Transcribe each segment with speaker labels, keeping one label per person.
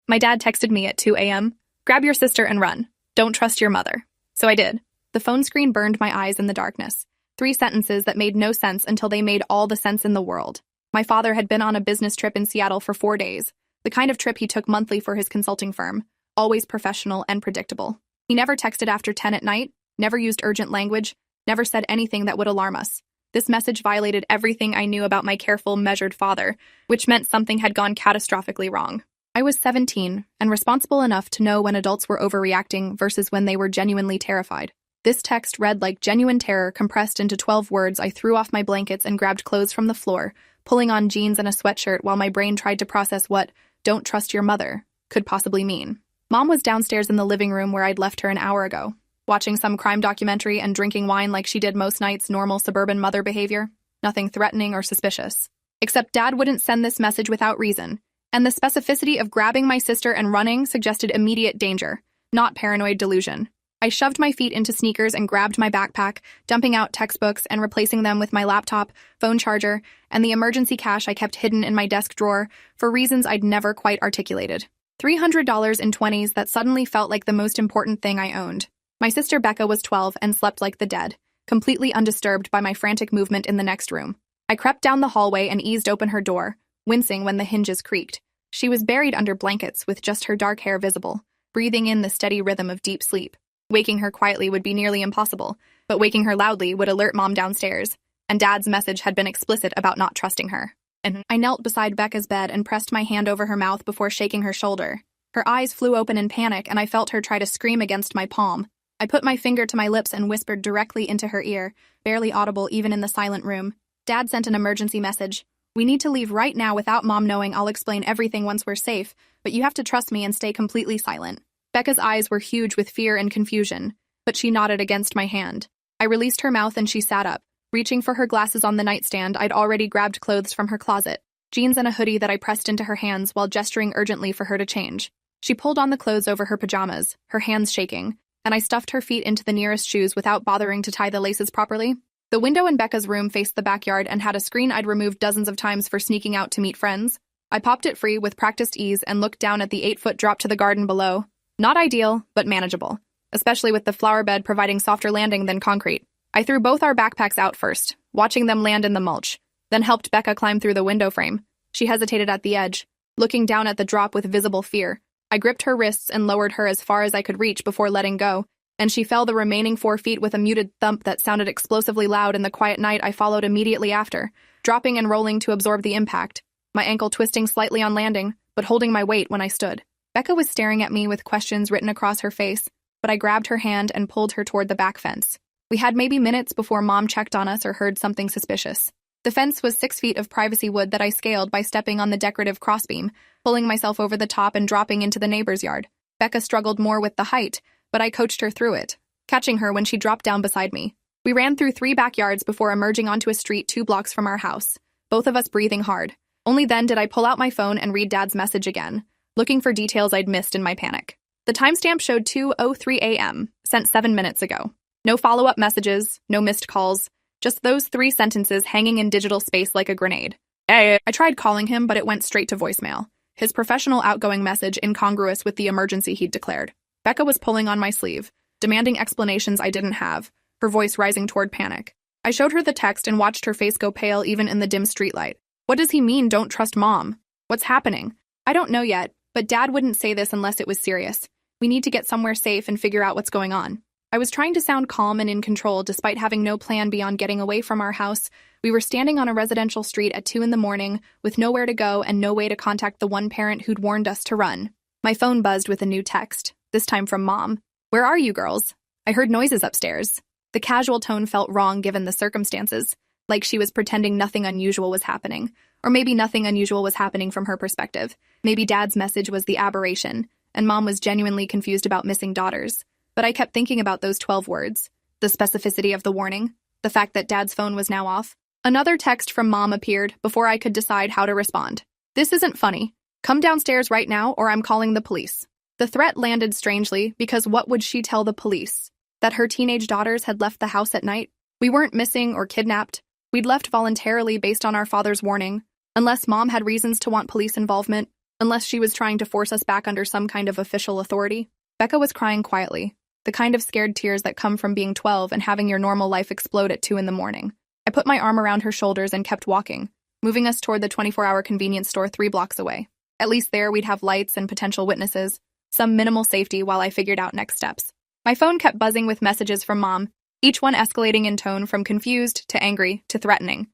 Speaker 1: My dad texted me at 2 a.m. Grab your sister and run. Don't trust your mother. So I did. The phone screen burned my eyes in the darkness. 3 sentences that made no sense until they made all the sense in the world. My father had been on a business trip in Seattle for 4 days, the kind of trip he took monthly for his consulting firm, always professional and predictable. He never texted after 10 at night, never used urgent language, never said anything that would alarm us. This message violated everything I knew about my careful, measured father, which meant something had gone catastrophically wrong. I was 17 and responsible enough to know when adults were overreacting versus when they were genuinely terrified. This text read like genuine terror compressed into 12 words. I threw off my blankets and grabbed clothes from the floor, pulling on jeans and a sweatshirt while my brain tried to process what "don't trust your mother" could possibly mean. Mom was downstairs in the living room where I'd left her an hour ago, watching some crime documentary and drinking wine like she did most nights, normal suburban mother behavior. Nothing threatening or suspicious. Except Dad wouldn't send this message without reason, and the specificity of grabbing my sister and running suggested immediate danger, not paranoid delusion. I shoved my feet into sneakers and grabbed my backpack, dumping out textbooks and replacing them with my laptop, phone charger, and the emergency cash I kept hidden in my desk drawer for reasons I'd never quite articulated. $300 in 20s that suddenly felt like the most important thing I owned. My sister Becca was 12 and slept like the dead, completely undisturbed by my frantic movement in the next room. I crept down the hallway and eased open her door, wincing when the hinges creaked. She was buried under blankets with just her dark hair visible, breathing in the steady rhythm of deep sleep. Waking her quietly would be nearly impossible, but waking her loudly would alert Mom downstairs, and Dad's message had been explicit about not trusting her. And I knelt beside Becca's bed and pressed my hand over her mouth before shaking her shoulder. Her eyes flew open in panic, and I felt her try to scream against my palm. I put my finger to my lips and whispered directly into her ear, barely audible even in the silent room. Dad sent an emergency message. We need to leave right now without Mom knowing. I'll explain everything once we're safe, but you have to trust me and stay completely silent. Becca's eyes were huge with fear and confusion, but she nodded against my hand. I released her mouth and she sat up, reaching for her glasses on the nightstand. I'd already grabbed clothes from her closet, jeans and a hoodie that I pressed into her hands while gesturing urgently for her to change. She pulled on the clothes over her pajamas, her hands shaking, and I stuffed her feet into the nearest shoes without bothering to tie the laces properly. The window in Becca's room faced the backyard and had a screen I'd removed dozens of times for sneaking out to meet friends. I popped it free with practiced ease and looked down at the 8-foot drop to the garden below. Not ideal, but manageable, especially with the flower bed providing softer landing than concrete. I threw both our backpacks out first, watching them land in the mulch, then helped Becca climb through the window frame. She hesitated at the edge, looking down at the drop with visible fear. I gripped her wrists and lowered her as far as I could reach before letting go, and she fell the remaining 4 feet with a muted thump that sounded explosively loud in the quiet night. I followed immediately after, dropping and rolling to absorb the impact, my ankle twisting slightly on landing, but holding my weight when I stood. Becca was staring at me with questions written across her face, but I grabbed her hand and pulled her toward the back fence. We had maybe minutes before Mom checked on us or heard something suspicious. The fence was 6 feet of privacy wood that I scaled by stepping on the decorative crossbeam, pulling myself over the top and dropping into the neighbor's yard. Becca struggled more with the height, but I coached her through it, catching her when she dropped down beside me. We ran through 3 backyards before emerging onto a street 2 blocks from our house, both of us breathing hard. Only then did I pull out my phone and read Dad's message again, looking for details I'd missed in my panic. The timestamp showed 2:03 a.m., sent 7 minutes ago. No follow-up messages, no missed calls, just those 3 sentences hanging in digital space like a grenade. Hey. I tried calling him, but it went straight to voicemail. His professional outgoing message incongruous with the emergency he'd declared. Becca was pulling on my sleeve, demanding explanations I didn't have, her voice rising toward panic. I showed her the text and watched her face go pale even in the dim streetlight. What does he mean, don't trust Mom? What's happening? I don't know yet, but Dad wouldn't say this unless it was serious. We need to get somewhere safe and figure out what's going on. I was trying to sound calm and in control despite having no plan beyond getting away from our house. We were standing on a residential street at 2 in the morning with nowhere to go and no way to contact the one parent who'd warned us to run. My phone buzzed with a new text, this time from Mom. Where are you girls? I heard noises upstairs. The casual tone felt wrong given the circumstances, like she was pretending nothing unusual was happening. Or maybe nothing unusual was happening from her perspective. Maybe Dad's message was the aberration, and Mom was genuinely confused about missing daughters. But I kept thinking about those 12 words, the specificity of the warning, the fact that Dad's phone was now off. Another text from Mom appeared before I could decide how to respond. This isn't funny. Come downstairs right now or I'm calling the police. The threat landed strangely because what would she tell the police? That her teenage daughters had left the house at night? We weren't missing or kidnapped. We'd left voluntarily based on our father's warning. Unless Mom had reasons to want police involvement, unless she was trying to force us back under some kind of official authority. Becca was crying quietly, the kind of scared tears that come from being 12 and having your normal life explode at 2 in the morning. I put my arm around her shoulders and kept walking, moving us toward the 24-hour convenience store 3 blocks away. At least there we'd have lights and potential witnesses, some minimal safety while I figured out next steps. My phone kept buzzing with messages from Mom, each one escalating in tone from confused to angry to threatening.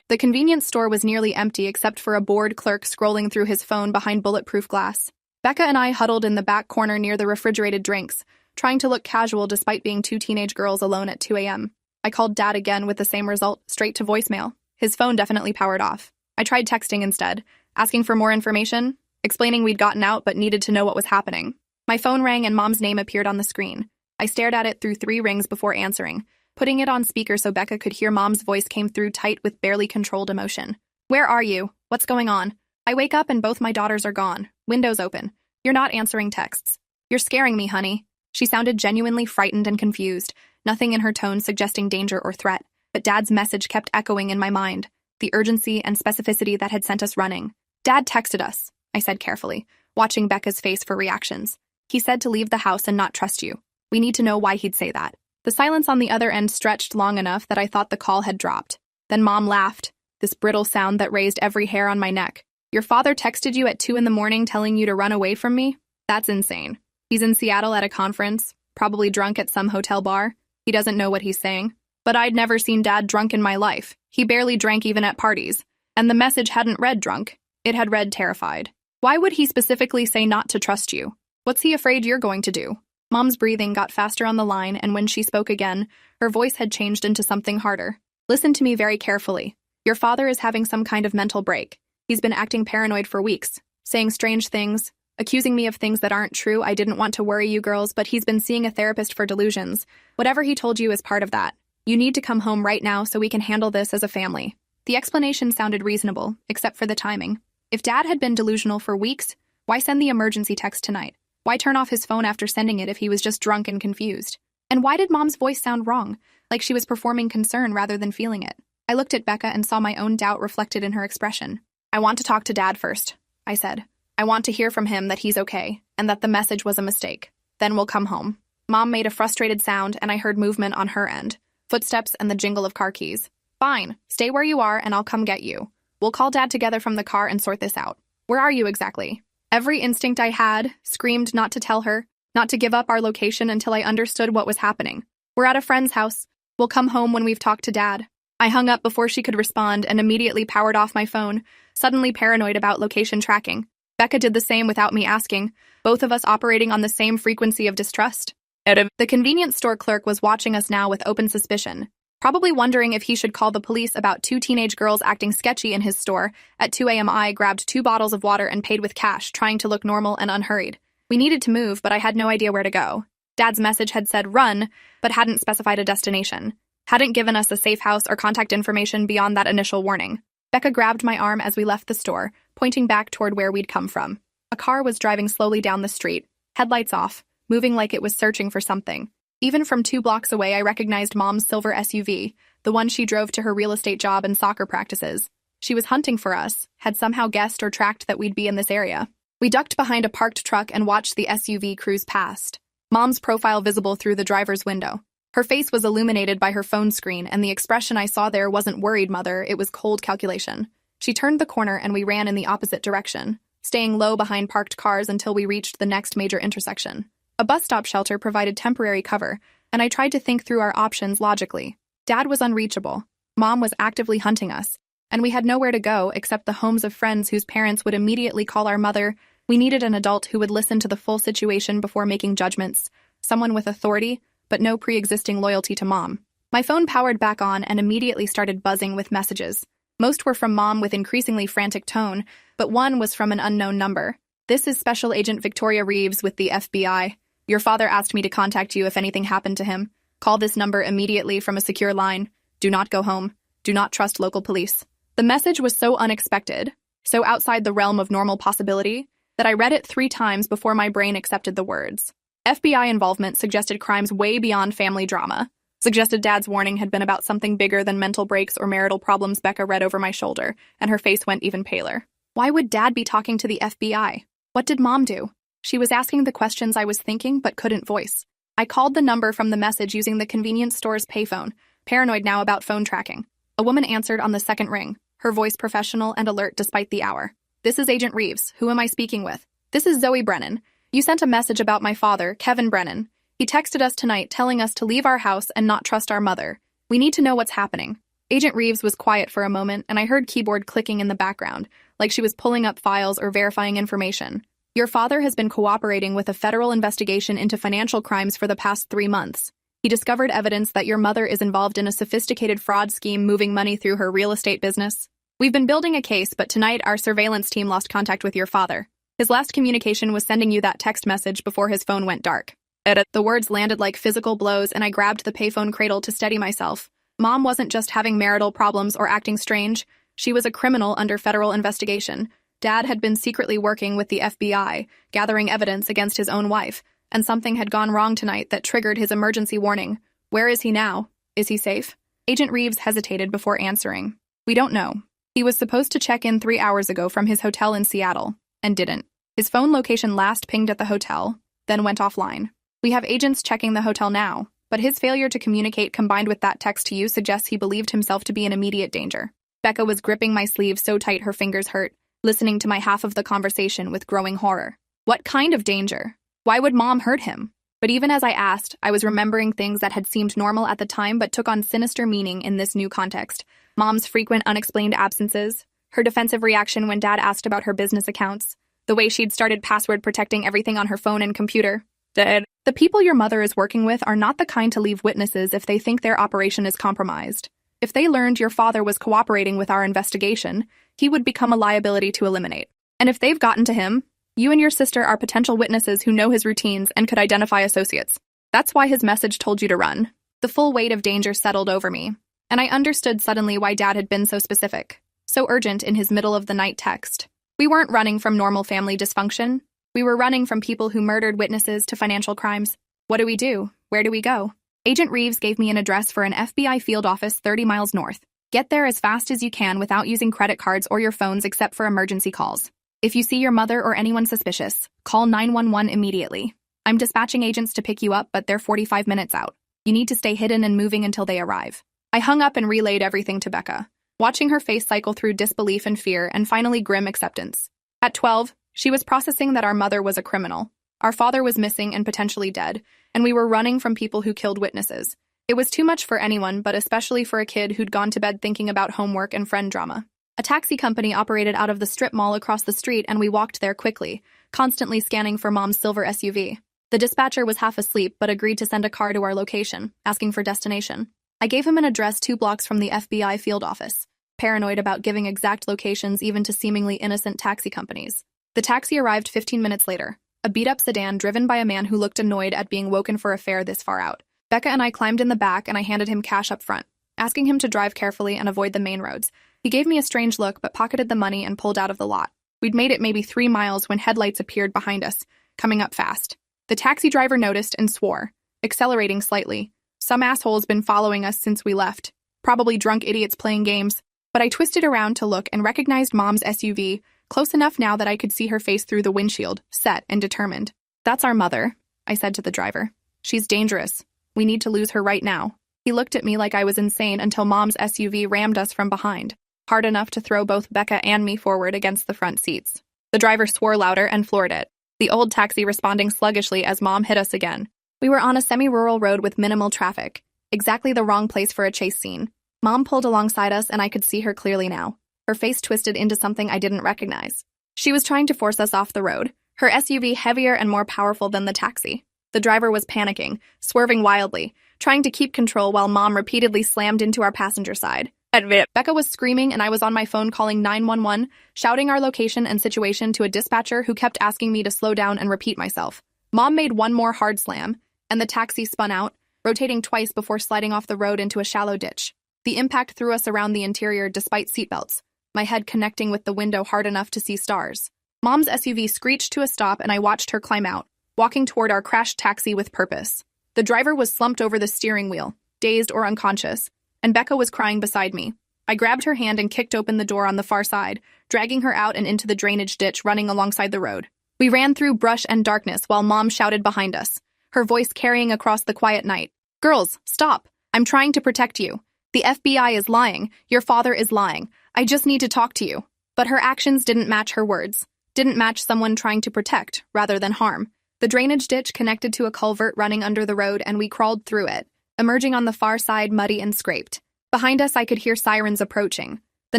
Speaker 1: The convenience store was nearly empty except for a bored clerk scrolling through his phone behind bulletproof glass. Becca and I huddled in the back corner near the refrigerated drinks, trying to look casual despite being 2 teenage girls alone at 2 a.m. I called Dad again with the same result, straight to voicemail. His phone definitely powered off. I tried texting instead, asking for more information, explaining we'd gotten out but needed to know what was happening. My phone rang and Mom's name appeared on the screen. I stared at it through 3 rings before answering, putting it on speaker so Becca could hear Mom's voice came through tight with barely controlled emotion. "Where are you? What's going on?" I wake up and both my daughters are gone, windows open. "You're not answering texts." "You're scaring me, honey." She sounded genuinely frightened and confused, nothing in her tone suggesting danger or threat, but Dad's message kept echoing in my mind, the urgency and specificity that had sent us running. "Dad texted us," I said carefully, watching Becca's face for reactions. "He said to leave the house and not trust you. We need to know why he'd say that." The silence on the other end stretched long enough that I thought the call had dropped. Then Mom laughed, this brittle sound that raised every hair on my neck. "Your father texted you at 2 in the morning telling you to run away from me? That's insane. He's in Seattle at a conference, probably drunk at some hotel bar. He doesn't know what he's saying. But I'd never seen Dad drunk in my life. He barely drank even at parties. And the message hadn't read drunk. It had read terrified. Why would he specifically say not to trust you? What's he afraid you're going to do?" Mom's breathing got faster on the line, and when she spoke again, her voice had changed into something harder. "Listen to me very carefully. Your father is having some kind of mental break. He's been acting paranoid for weeks, saying strange things, accusing me of things that aren't true. I didn't want to worry you girls, but he's been seeing a therapist for delusions. Whatever he told you is part of that. You need to come home right now so we can handle this as a family." The explanation sounded reasonable, except for the timing. If Dad had been delusional for weeks, why send the emergency text tonight? Why turn off his phone after sending it if he was just drunk and confused? And why did Mom's voice sound wrong, like she was performing concern rather than feeling it? I looked at Becca and saw my own doubt reflected in her expression. "I want to talk to Dad first," I said. "I want to hear from him that he's okay, and that the message was a mistake. Then we'll come home." Mom made a frustrated sound, and I heard movement on her end, footsteps and the jingle of car keys. "Fine, stay where you are and I'll come get you. We'll call Dad together from the car and sort this out. Where are you exactly?" Every instinct I had screamed not to tell her, not to give up our location until I understood what was happening. "We're at a friend's house. We'll come home when we've talked to Dad." I hung up before she could respond and immediately powered off my phone, suddenly paranoid about location tracking. Becca did the same without me asking, both of us operating on the same frequency of distrust. The convenience store clerk was watching us now with open suspicion, probably wondering if he should call the police about 2 teenage girls acting sketchy in his store. At 2 a.m. I grabbed 2 bottles of water and paid with cash, trying to look normal and unhurried. We needed to move, but I had no idea where to go. Dad's message had said run, but hadn't specified a destination. Hadn't given us a safe house or contact information beyond that initial warning. Becca grabbed my arm as we left the store, pointing back toward where we'd come from. A car was driving slowly down the street, headlights off, moving like it was searching for something. Even from 2 blocks away, I recognized Mom's silver SUV, the one she drove to her real estate job and soccer practices. She was hunting for us, had somehow guessed or tracked that we'd be in this area. We ducked behind a parked truck and watched the SUV cruise past, Mom's profile visible through the driver's window. Her face was illuminated by her phone screen, and the expression I saw there wasn't worried mother, it was cold calculation. She turned the corner and we ran in the opposite direction, staying low behind parked cars until we reached the next major intersection. A bus stop shelter provided temporary cover, and I tried to think through our options logically. Dad was unreachable. Mom was actively hunting us, and we had nowhere to go except the homes of friends whose parents would immediately call our mother. We needed an adult who would listen to the full situation before making judgments, someone with authority, but no pre-existing loyalty to Mom. My phone powered back on and immediately started buzzing with messages. Most were from Mom with increasingly frantic tone, but one was from an unknown number. "This is Special Agent Victoria Reeves with the FBI. Your father asked me to contact you if anything happened to him. Call this number immediately from a secure line. Do not go home. Do not trust local police." The message was so unexpected, so outside the realm of normal possibility, that I read it 3 times before my brain accepted the words. FBI involvement suggested crimes way beyond family drama. Suggested Dad's warning had been about something bigger than mental breaks or marital problems. Becca read over my shoulder, and her face went even paler. Why would Dad be talking to the FBI? What did Mom do? She was asking the questions I was thinking but couldn't voice. I called the number from the message using the convenience store's payphone, paranoid now about phone tracking. A woman answered on the second ring, her voice professional and alert despite the hour. This is Agent Reeves. Who am I speaking with? This is Zoe Brennan. You sent a message about my father, Kevin Brennan. He texted us tonight telling us to leave our house and not trust our mother. We need to know what's happening. Agent Reeves was quiet for a moment, and I heard keyboard clicking in the background, like she was pulling up files or verifying information. Your father has been cooperating with a federal investigation into financial crimes for the past 3 months. He discovered evidence that your mother is involved in a sophisticated fraud scheme moving money through her real estate business. We've been building a case, but tonight our surveillance team lost contact with your father. His last communication was sending you that text message before his phone went dark. The words landed like physical blows, and I grabbed the payphone cradle to steady myself. Mom wasn't just having marital problems or acting strange. She was a criminal under federal investigation. Dad had been secretly working with the FBI, gathering evidence against his own wife, and something had gone wrong tonight that triggered his emergency warning. Where is he now? Is he safe? Agent Reeves hesitated before answering. We don't know. He was supposed to check in 3 hours ago from his hotel in Seattle, and didn't. His phone location last pinged at the hotel, then went offline. We have agents checking the hotel now, but his failure to communicate combined with that text to you suggests he believed himself to be in immediate danger. Becca was gripping my sleeve so tight her fingers hurt, listening to my half of the conversation with growing horror. What kind of danger? Why would Mom hurt him? But even as I asked, I was remembering things that had seemed normal at the time but took on sinister meaning in this new context. Mom's frequent unexplained absences, her defensive reaction when Dad asked about her business accounts, the way she'd started password protecting everything on her phone and computer. The people your mother is working with are not the kind to leave witnesses if they think their operation is compromised. If they learned your father was cooperating with our investigation, he would become a liability to eliminate. And if they've gotten to him, you and your sister are potential witnesses who know his routines and could identify associates. That's why his message told you to run. The full weight of danger settled over me, and I understood suddenly why Dad had been so specific, so urgent in his middle-of-the-night text. We weren't running from normal family dysfunction. We were running from people who murdered witnesses to financial crimes. What do we do? Where do we go? Agent Reeves gave me an address for an FBI field office 30 miles north. Get there as fast as you can without using credit cards or your phones except for emergency calls. If you see your mother or anyone suspicious, call 911 immediately. I'm dispatching agents to pick you up, but they're 45 minutes out. You need to stay hidden and moving until they arrive. I hung up and relayed everything to Becca, watching her face cycle through disbelief and fear and finally grim acceptance. At 12, she was processing that our mother was a criminal. Our father was missing and potentially dead, and we were running from people who killed witnesses. It was too much for anyone, but especially for a kid who'd gone to bed thinking about homework and friend drama. A taxi company operated out of the strip mall across the street, and we walked there quickly, constantly scanning for Mom's silver SUV. The dispatcher was half asleep, but agreed to send a car to our location, asking for destination. I gave him an address 2 blocks from the FBI field office, paranoid about giving exact locations even to seemingly innocent taxi companies. The taxi arrived 15 minutes later, a beat-up sedan driven by a man who looked annoyed at being woken for a fare this far out. Becca and I climbed in the back, and I handed him cash up front, asking him to drive carefully and avoid the main roads. He gave me a strange look but pocketed the money and pulled out of the lot. We'd made it maybe 3 miles when headlights appeared behind us, coming up fast. The taxi driver noticed and swore, accelerating slightly. Some asshole's been following us since we left. Probably drunk idiots playing games. But I twisted around to look and recognized Mom's SUV, close enough now that I could see her face through the windshield, set and determined. That's our mother, I said to the driver. She's dangerous. We need to lose her right now. He looked at me like I was insane until Mom's SUV rammed us from behind, hard enough to throw both Becca and me forward against the front seats. The driver swore louder and floored it, the old taxi responding sluggishly as Mom hit us again. We were on a semi-rural road with minimal traffic, exactly the wrong place for a chase scene. Mom pulled alongside us, and I could see her clearly now, her face twisted into something I didn't recognize. She was trying to force us off the road, her SUV heavier and more powerful than the taxi. The driver was panicking, swerving wildly, trying to keep control while Mom repeatedly slammed into our passenger side. Becca was screaming, and I was on my phone calling 911, shouting our location and situation to a dispatcher who kept asking me to slow down and repeat myself. Mom made one more hard slam, and the taxi spun out, rotating twice before sliding off the road into a shallow ditch. The impact threw us around the interior despite seatbelts, my head connecting with the window hard enough to see stars. Mom's SUV screeched to a stop, and I watched her climb out, walking toward our crashed taxi with purpose. The driver was slumped over the steering wheel, dazed or unconscious, and Becca was crying beside me. I grabbed her hand and kicked open the door on the far side, dragging her out and into the drainage ditch running alongside the road. We ran through brush and darkness while Mom shouted behind us, her voice carrying across the quiet night. "Girls, stop. I'm trying to protect you. The FBI is lying. Your father is lying. I just need to talk to you." But her actions didn't match her words, didn't match someone trying to protect rather than harm. The drainage ditch connected to a culvert running under the road, and we crawled through it, emerging on the far side muddy and scraped. Behind us, I could hear sirens approaching, the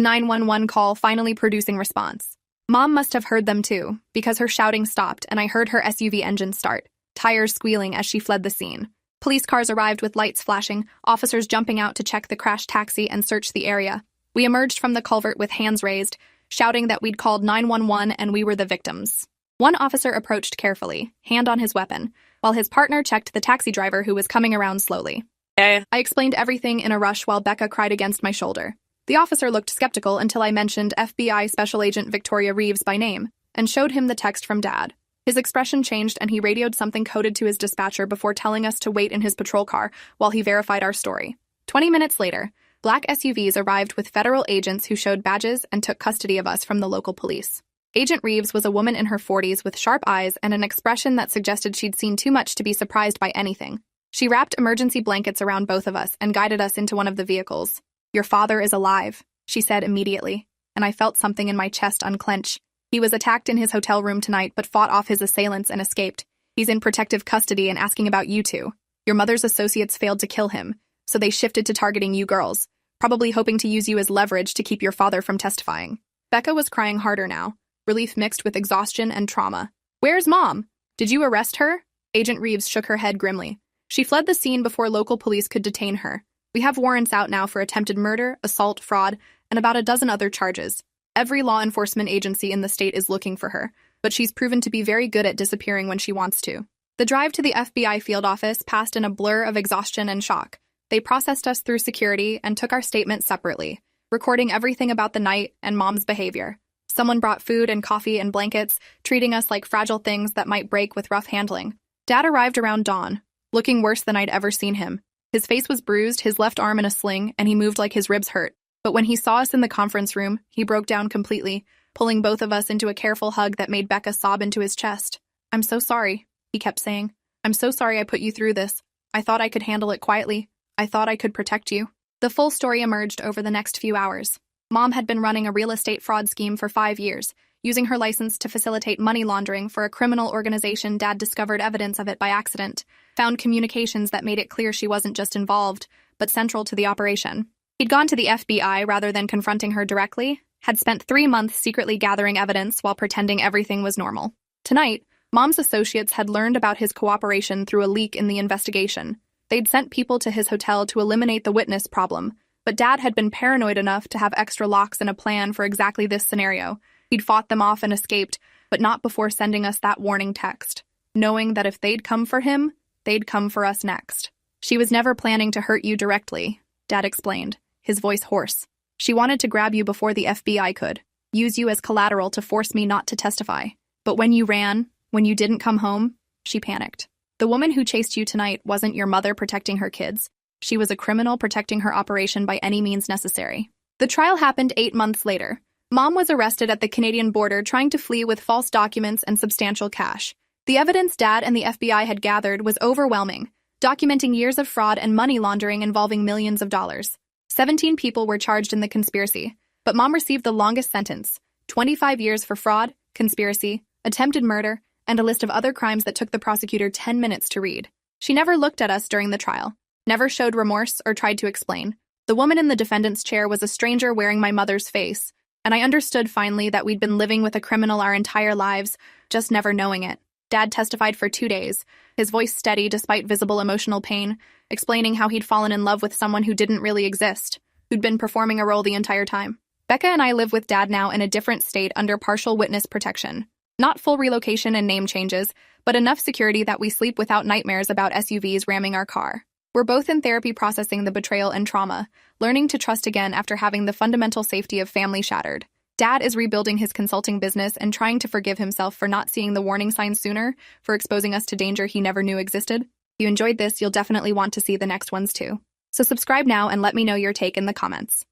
Speaker 1: 911 call finally producing response. Mom must have heard them too, because her shouting stopped and I heard her SUV engine start, tires squealing as she fled the scene. Police cars arrived with lights flashing, officers jumping out to check the crashed taxi and search the area. We emerged from the culvert with hands raised, shouting that we'd called 911 and we were the victims. One officer approached carefully, hand on his weapon, while his partner checked the taxi driver who was coming around slowly. I explained everything in a rush while Becca cried against my shoulder. The officer looked skeptical until I mentioned FBI Special Agent Victoria Reeves by name and showed him the text from Dad. His expression changed and he radioed something coded to his dispatcher before telling us to wait in his patrol car while he verified our story. 20 minutes later, black SUVs arrived with federal agents who showed badges and took custody of us from the local police. Agent Reeves was a woman in her 40s with sharp eyes and an expression that suggested she'd seen too much to be surprised by anything. She wrapped emergency blankets around both of us and guided us into one of the vehicles. "Your father is alive," she said immediately, and I felt something in my chest unclench. "He was attacked in his hotel room tonight but fought off his assailants and escaped. He's in protective custody and asking about you two. Your mother's associates failed to kill him, so they shifted to targeting you girls, probably hoping to use you as leverage to keep your father from testifying." Becca was crying harder now, relief mixed with exhaustion and trauma. "Where's Mom? Did you arrest her?" Agent Reeves shook her head grimly. "She fled the scene before local police could detain her. We have warrants out now for attempted murder, assault, fraud, and about a dozen other charges. Every law enforcement agency in the state is looking for her, but she's proven to be very good at disappearing when she wants to." The drive to the FBI field office passed in a blur of exhaustion and shock. They processed us through security and took our statements separately, recording everything about the night and Mom's behavior. Someone brought food and coffee and blankets, treating us like fragile things that might break with rough handling. Dad arrived around dawn, looking worse than I'd ever seen him. His face was bruised, his left arm in a sling, and he moved like his ribs hurt. But when he saw us in the conference room, he broke down completely, pulling both of us into a careful hug that made Becca sob into his chest. "I'm so sorry," he kept saying. "I'm so sorry I put you through this. I thought I could handle it quietly. I thought I could protect you." The full story emerged over the next few hours. Mom had been running a real estate fraud scheme for 5 years, using her license to facilitate money laundering for a criminal organization. Dad discovered evidence of it by accident, found communications that made it clear she wasn't just involved, but central to the operation. He'd gone to the FBI rather than confronting her directly, had spent 3 months secretly gathering evidence while pretending everything was normal. Tonight, Mom's associates had learned about his cooperation through a leak in the investigation. They'd sent people to his hotel to eliminate the witness problem, but Dad had been paranoid enough to have extra locks and a plan for exactly this scenario. He'd fought them off and escaped, but not before sending us that warning text, knowing that if they'd come for him, they'd come for us next. "She was never planning to hurt you directly," Dad explained, his voice hoarse. "She wanted to grab you before the FBI could, use you as collateral to force me not to testify. But when you ran, when you didn't come home, she panicked. The woman who chased you tonight wasn't your mother protecting her kids. She was a criminal protecting her operation by any means necessary." The trial happened 8 months later. Mom was arrested at the Canadian border trying to flee with false documents and substantial cash. The evidence Dad and the FBI had gathered was overwhelming, documenting years of fraud and money laundering involving millions of dollars. 17 people were charged in the conspiracy, but Mom received the longest sentence, 25 years for fraud, conspiracy, attempted murder, and a list of other crimes that took the prosecutor 10 minutes to read. She never looked at us during the trial, never showed remorse or tried to explain. The woman in the defendant's chair was a stranger wearing my mother's face, and I understood finally that we'd been living with a criminal our entire lives, just never knowing it. Dad testified for 2 days, his voice steady despite visible emotional pain, explaining how he'd fallen in love with someone who didn't really exist, who'd been performing a role the entire time. Becca and I live with Dad now in a different state under partial witness protection. Not full relocation and name changes, but enough security that we sleep without nightmares about SUVs ramming our car. We're both in therapy processing the betrayal and trauma, learning to trust again after having the fundamental safety of family shattered. Dad is rebuilding his consulting business and trying to forgive himself for not seeing the warning signs sooner, for exposing us to danger he never knew existed. If you enjoyed this, you'll definitely want to see the next ones too. So subscribe now and let me know your take in the comments.